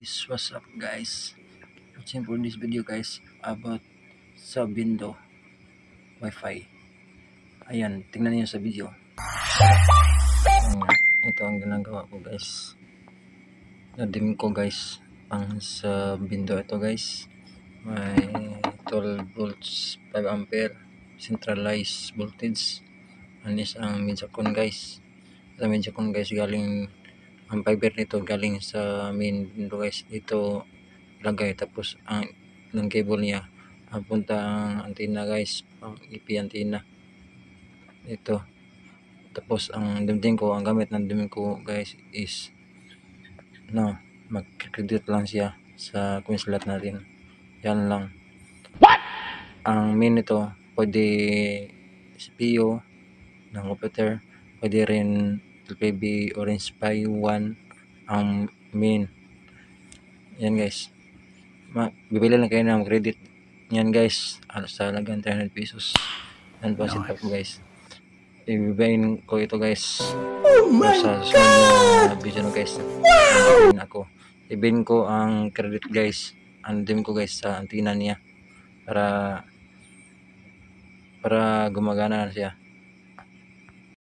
What's up guys, watching for this video guys about sa Bindo wifi. Ayan, tingnan niyo sa video. Ito ang ginagawa ko guys, nadim ko guys ang sa Bindo. Ito guys, may 12 volts 5 ampere centralized voltage. Anis ang Mediacom guys. Sa Mediacom guys, galing ang fiber nito galing sa main Bindo guys. Ito lagay, tapos ang ng cable niya ang punta ang antenna guys, ang IP antenna ito. Tapos ang dumding ko, ang gamit ng dumding ko guys is mag-credit lang siya sa Queensland natin. Yan lang. What? Ang main nito pwede CPU ng computer, pwede rin LPB Orange Pi 1 ang main. Yan guys, bibili lang kayo ng credit yan guys, sa halagang 300 pesos. Yan po setup ko guys. Ibibayin ko ito guys sa susunod na video no guys. Wow! Ibin ko ang credit guys, andim ko guys sa antenna niya para gumagana na siya.